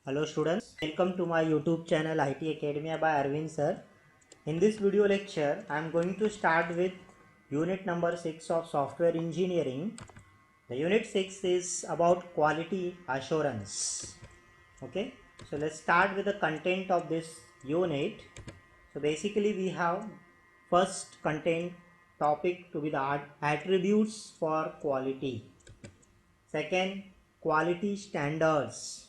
Hello students, welcome to my YouTube channel IT Academia by Arvind sir. In this video lecture, I am going to start with unit number 6 of software engineering. The unit 6 is about quality assurance. Okay, so let's start with the content of this unit. So basically we have first content topic to be the attributes for quality. Second, quality standards.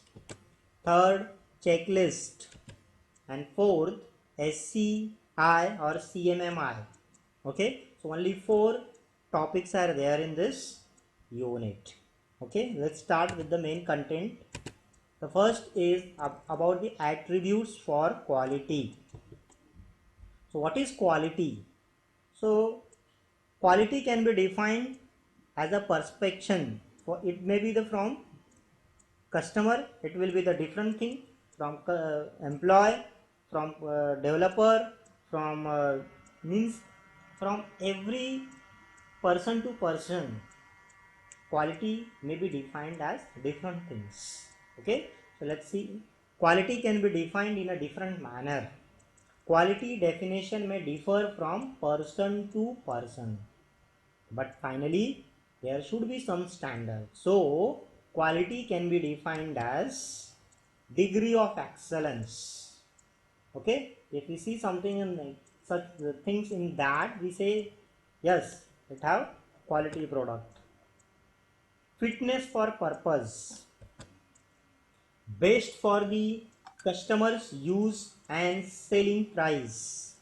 Third, checklist. And fourth, SCI or CMMI. Okay, so only 4 topics are there in this unit. Okay, let's start with the main content. The first is about the attributes for quality. So what is quality? So quality can be defined as a perspection. For it may be the from customer, it will be the different thing, from employee, from developer, from means from every person to person. Quality may be defined as different things. Okay, so let's see. Quality can be defined in a different manner. Quality definition may differ from person to person, but finally there should be some standard. So quality can be defined as degree of excellence. Okay, if we see something in such things in that, we say yes, it have quality product. Fitness for purpose, best for the customer's use and selling price.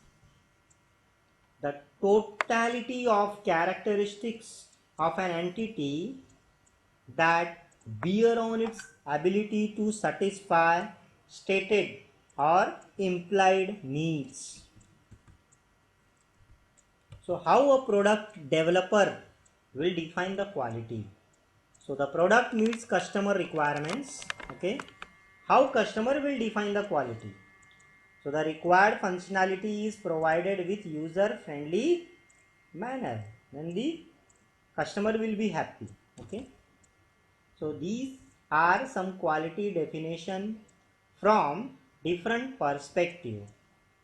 The totality of characteristics of an entity that bear on its ability to satisfy stated or implied needs. So how a product developer will define the quality? So the product meets customer requirements. Okay, how customer will define the quality? So the required functionality is provided with user friendly manner, then the customer will be happy. Okay, so these are some quality definition from different perspective.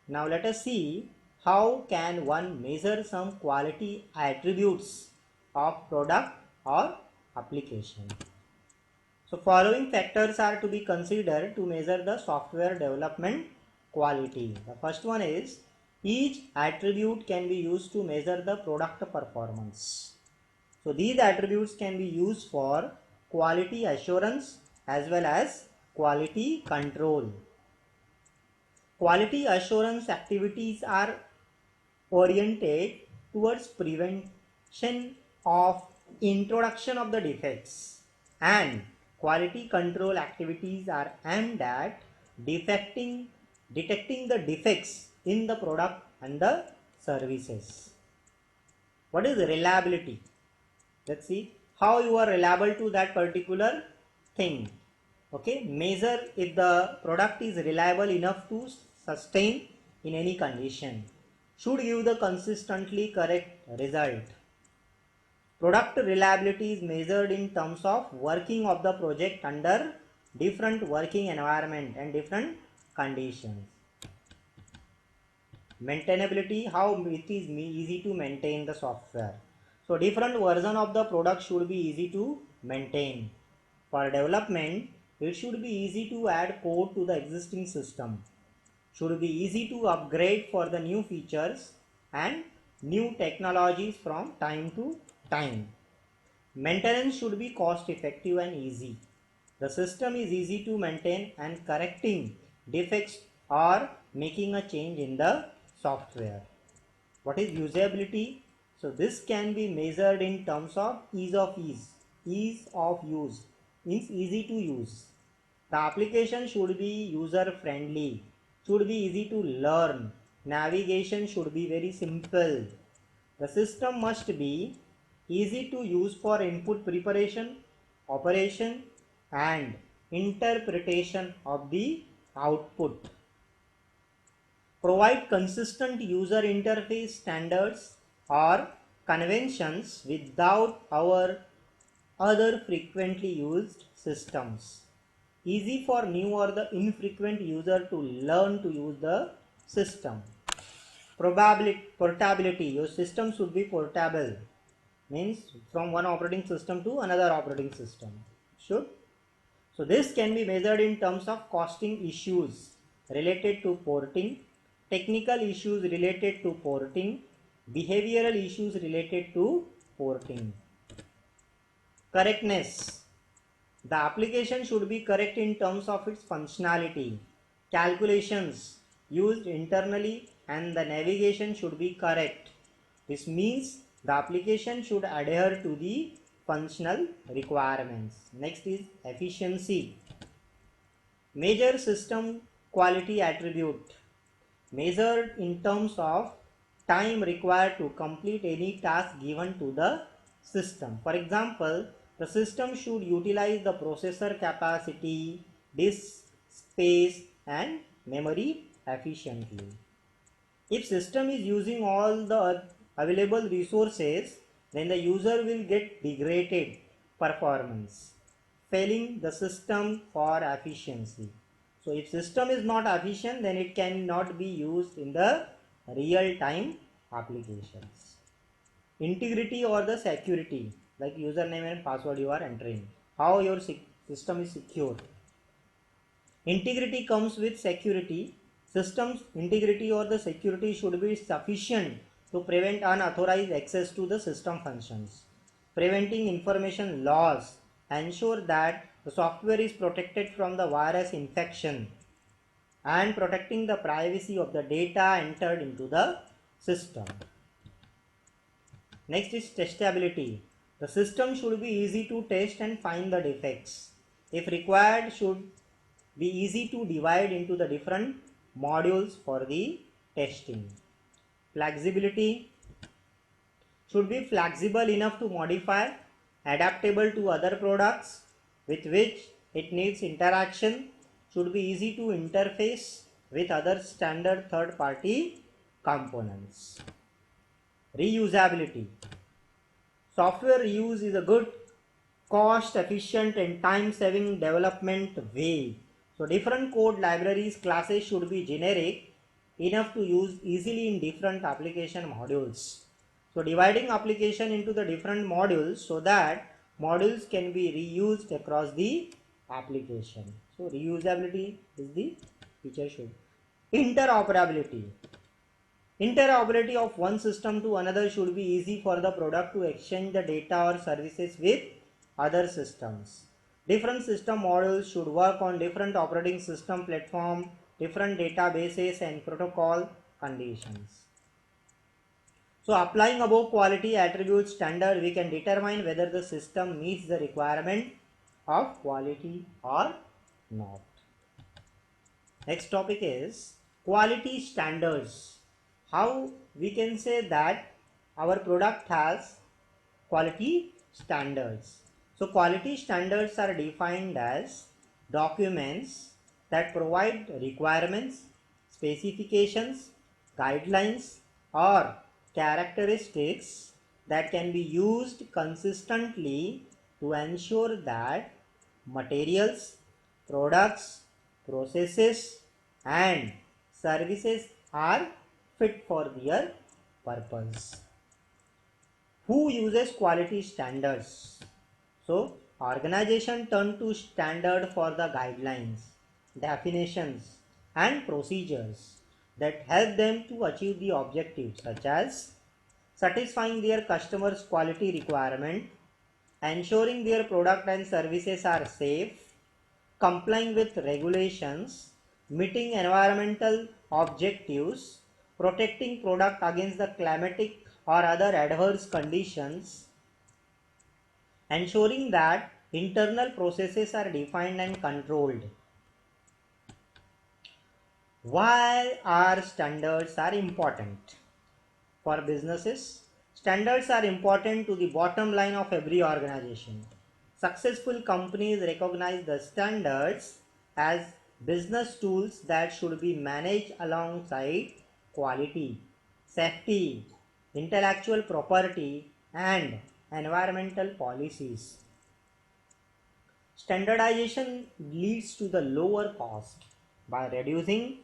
Now let us see how can one measure some quality attributes of product or application. So following factors are to be considered to measure the software development quality. The first one is each attribute can be used to measure the product performance. So these attributes can be used for quality assurance as well as quality control. Quality assurance activities are oriented towards prevention of introduction of the defects, and quality control activities are aimed at detecting the defects in the product and the services. What is reliability? Let's see how you are reliable to that particular thing. Okay, measure if the product is reliable enough to sustain in any condition. Should give the consistently correct result. Product reliability is measured in terms of working of the project under different working environment and different conditions. Maintainability, how it is easy to maintain the software. So different version of the product should be easy to maintain. For development, it should be easy to add code to the existing system. Should be easy to upgrade for the new features and new technologies from time to time. Maintenance should be cost effective and easy. The system is easy to maintain, and correcting defects or making a change in the software. What is usability? So this can be measured in terms of ease of use, means easy to use. The application should be user friendly, should be easy to learn, navigation should be very simple. The system must be easy to use for input preparation, operation and interpretation of the output. Provide consistent user interface standards or conventions without our other frequently used systems. easy for new or the infrequent user to learn to use the system. Portability, your system should be portable, means from one operating system to another operating system. Should. So this can be measured in terms of costing issues related to porting, technical issues related to porting, behavioral issues related to porting. Correctness. The application should be correct in terms of its functionality. Calculations used internally and the navigation should be correct. This means the application should adhere to the functional requirements. Next is efficiency. Measure system quality attribute measured in terms of time required to complete any task given to the system. For example, the system should utilize the processor capacity, disk space and memory efficiently. If system is using all the available resources, then the user will get degraded performance, failing the system for efficiency. So if system is not efficient, then it cannot be used in the real-time applications. Integrity or the security, like username and password you are entering, how your system is secure. Integrity comes with security. System's integrity or the security should be sufficient to prevent unauthorized access to the system functions, preventing information loss, ensure that the software is protected from the virus infection, and protecting the privacy of the data entered into the system. Next is testability. The system should be easy to test and find the defects. If required, should be easy to divide into the different modules for the testing. Flexibility should be flexible enough to modify, adaptable to other products with which it needs interaction, should be easy to interface with other standard third-party components. Reusability. Software reuse is a good, cost-efficient and time-saving development way. So different code libraries classes should be generic enough to use easily in different application modules. So dividing application into the different modules so that modules can be reused across the application. So reusability is the feature should. Interoperability. Interoperability of one system to another should be easy for the product to exchange the data or services with other systems. Different system models should work on different operating system platform, different databases and protocol conditions. So applying above quality attribute standard, we can determine whether the system meets the requirement of quality or not. Next topic is quality standards. How we can say that our product has quality standards. So quality standards are defined as documents that provide requirements, specifications, guidelines or characteristics that can be used consistently to ensure that materials, products, processes and services are fit for their purpose. Who uses quality standards? So organization turn to standard for the guidelines, definitions and procedures that help them to achieve the objectives such as satisfying their customers' quality requirement, ensuring their product and services are safe, complying with regulations, meeting environmental objectives, protecting product against the climatic or other adverse conditions, ensuring that internal processes are defined and controlled. Why are standards are important? For businesses, standards are important to the bottom line of every organization. Successful companies recognize the standards as business tools that should be managed alongside quality, safety, intellectual property, and environmental policies. Standardization leads to the lower cost by reducing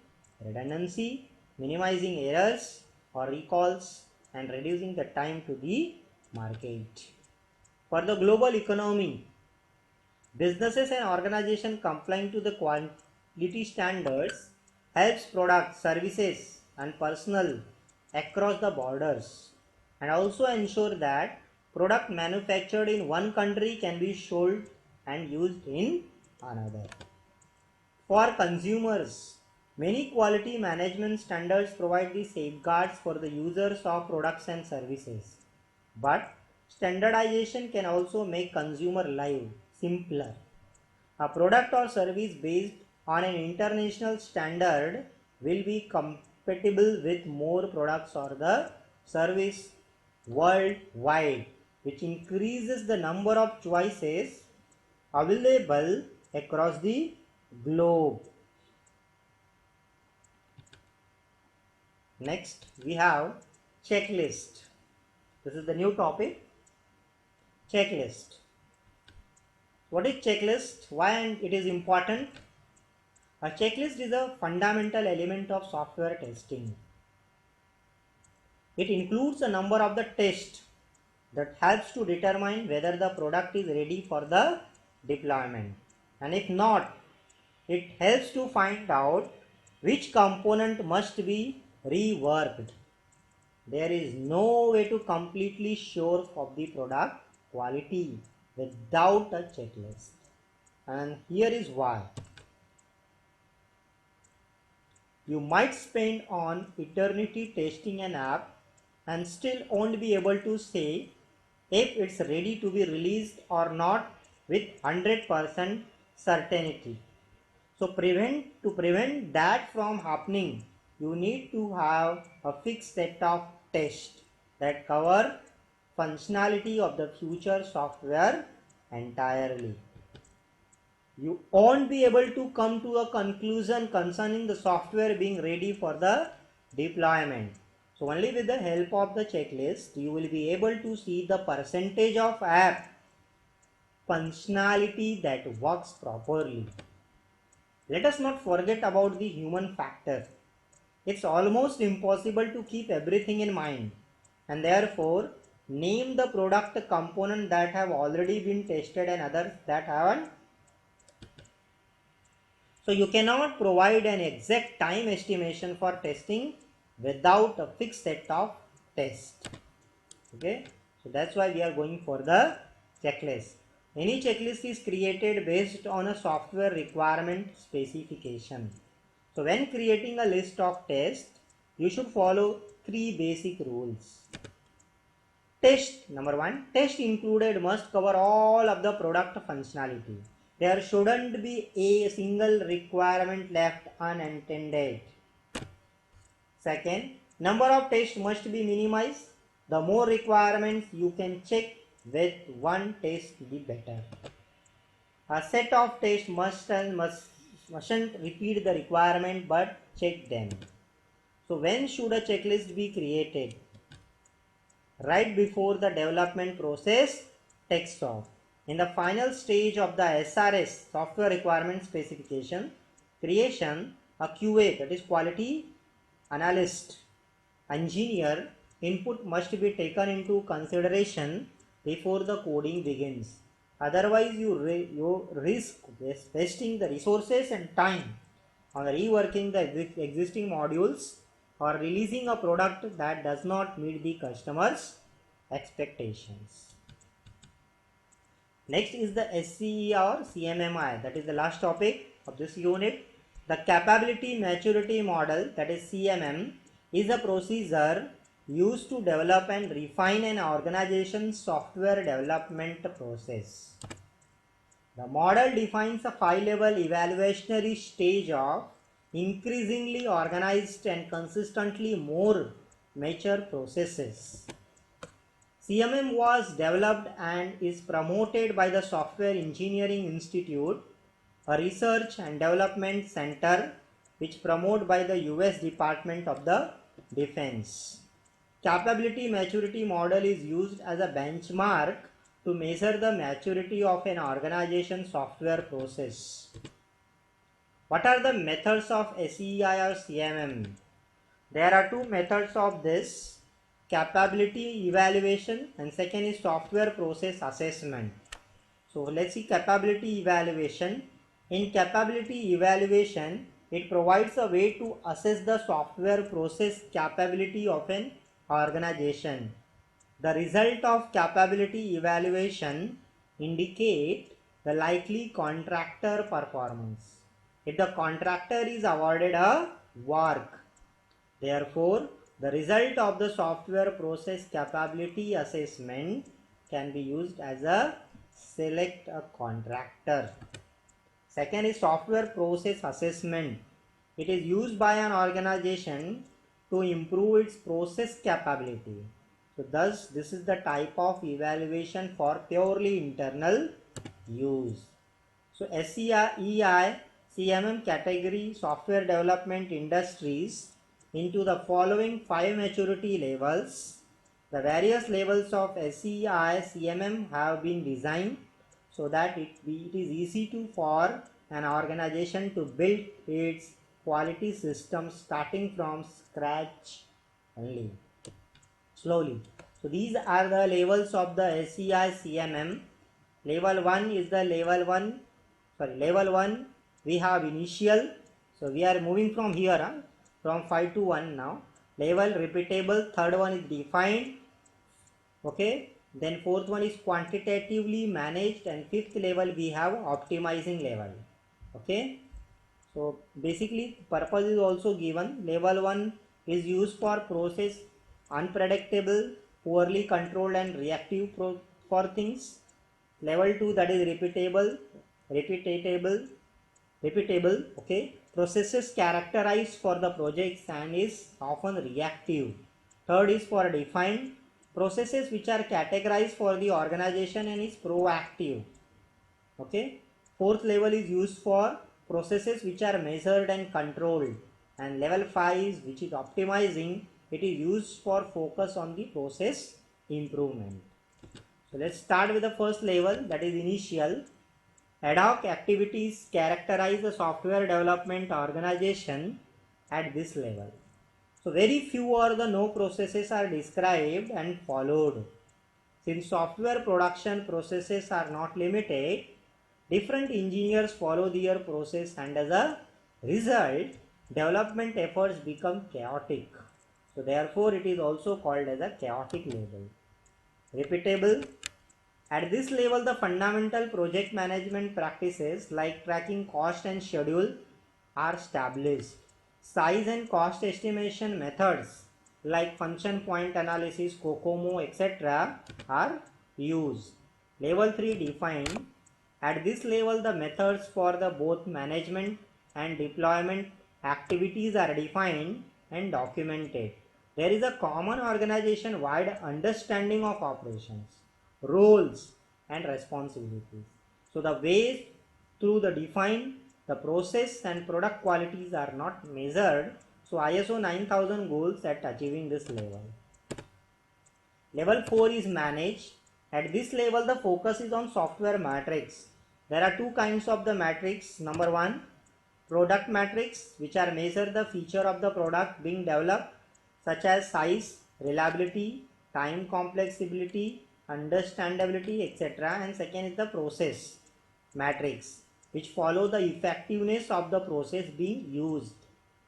redundancy, minimizing errors or recalls, and reducing the time to the market. For the global economy, businesses and organizations complying to the quality standards helps products, services, and personnel across the borders, and also ensure that product manufactured in one country can be sold and used in another. For consumers, many quality management standards provide the safeguards for the users of products and services. But standardization can also make consumer life simpler. A product or service based on an international standard will be compatible with more products or the service worldwide, which increases the number of choices available across the globe. Next, we have checklist. This is the new topic, checklist. What is checklist? Why and it is important? A checklist is a fundamental element of software testing. It includes a number of the tests that helps to determine whether the product is ready for the deployment, and if not, it helps to find out which component must be reworked. There is no way to completely sure of the product quality without a checklist, and here is why. You might spend on eternity testing an app and still won't be able to say if it's ready to be released or not with 100% certainty. So to prevent that from happening, you need to have a fixed set of tests that cover functionality of the future software entirely. You won't be able to come to a conclusion concerning the software being ready for the deployment. So only with the help of the checklist, you will be able to see the percentage of app functionality that works properly. Let us not forget about the human factor. It's almost impossible to keep everything in mind, and therefore name the product component that have already been tested and others that haven't. So you cannot provide an exact time estimation for testing without a fixed set of tests. Okay, so that's why we are going for the checklist. Any checklist is created based on a software requirement specification. So when creating a list of tests, you should follow three basic rules. Test number one, test included must cover all of the product functionality. There shouldn't be a single requirement left unintended. Second, number of tests must be minimized. The more requirements you can check with one test, the better. A set of tests mustn't repeat the requirement but check them. So when should a checklist be created? Right before the development process takes off. In the final stage of the SRS, software requirement specification creation, a QA, that is quality analyst engineer input must be taken into consideration before the coding begins. Otherwise, you risk wasting the resources and time on reworking the existing modules or releasing a product that does not meet the customer's expectations. Next is the SCE or CMMI, that is the last topic of this unit. The capability maturity model, that is CMM, is a procedure used to develop and refine an organization's software development process. The model defines a 5-level evaluationary stage of increasingly organized and consistently more mature processes. CMM was developed and is promoted by the Software Engineering Institute, a research and development center which promoted by the US Department of the Defense. Capability maturity model is used as a benchmark to measure the maturity of an organization software process. What are the methods of SEI or CMM? There are two methods of this: capability evaluation and second is software process assessment. So let's see capability evaluation. In capability evaluation, it provides a way to assess the software process capability of an organization. The result of capability evaluation indicate the likely contractor performance. If the contractor is awarded a work, therefore, the result of the software process capability assessment can be used as a select a contractor. Second is software process assessment. It is used by an organization to improve its process capability. So thus this is the type of evaluation for purely internal use. So SEI, CMM category software development industries into the following 5 maturity levels. The various levels of SEI, CMM have been designed so that it is easy for an organization to build its quality system starting from scratch only, slowly. So these are the levels of the SEI, CMM. Level 1 is the level 1 we have initial. So we are moving from here from 5 to 1 now. Level repeatable, third one is defined, okay, then fourth one is quantitatively managed, and fifth level we have optimizing level. Okay, so basically purpose is also given. Level 1 is used for process unpredictable, poorly controlled and reactive for things. Level 2, that is repeatable, okay, processes characterized for the projects and is often reactive. Third is for defined, processes which are categorized for the organization and is proactive. Okay, fourth level is used for processes which are measured and controlled, and level 5 is which is optimizing. It is used for focus on the process improvement. So let's start with the first level, that is initial. Ad hoc activities characterize the software development organization at this level. So very few or the no processes are described and followed. Since software production processes are not limited, different engineers follow their process, and as a result, development efforts become chaotic. So therefore, it is also called as a chaotic level. Repeatable. At this level, the fundamental project management practices like tracking cost and schedule are established. Size and cost estimation methods like function point analysis, COCOMO, etc. are used. Level 3 defined. At this level, the methods for the both management and deployment activities are defined and documented. There is a common organization-wide understanding of operations, roles and responsibilities. So the ways through the define the process and product qualities are not measured. So ISO 9000 goals at achieving this level. Level 4 is managed. At this level, the focus is on software matrix. There are two kinds of the matrix. Number 1, product matrix, which are measure the feature of the product being developed, such as size, reliability, time complexity, understandability, etc. And second is the process matrix, which follow the effectiveness of the process being used,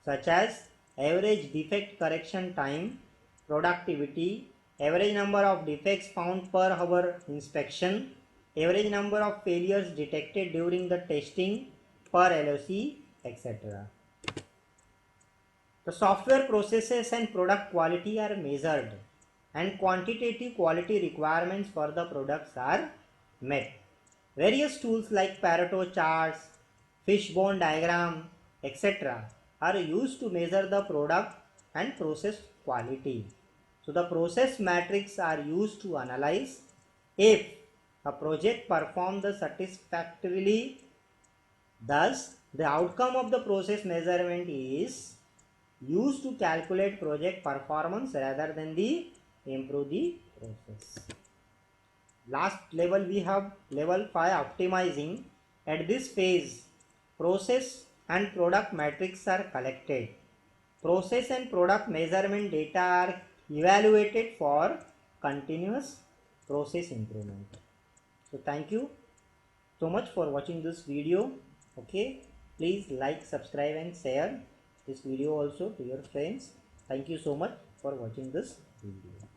such as average defect correction time, productivity, average number of defects found per hour inspection, average number of failures detected during the testing per LOC, etc. The software processes and product quality are measured, and quantitative quality requirements for the products are met. Various tools like Pareto charts, fishbone diagram, etc. are used to measure the product and process quality. So the process matrix are used to analyze if a project performed satisfactorily. Thus, the outcome of the process measurement is used to calculate project performance rather than the improve the process. Last level we have level 5 optimizing. At this phase, process and product metrics are collected. Process and product measurement data are evaluated for continuous process improvement. So thank you so much for watching this video. Okay, please like, subscribe and share this video also to your friends. Thank you so much for watching this video.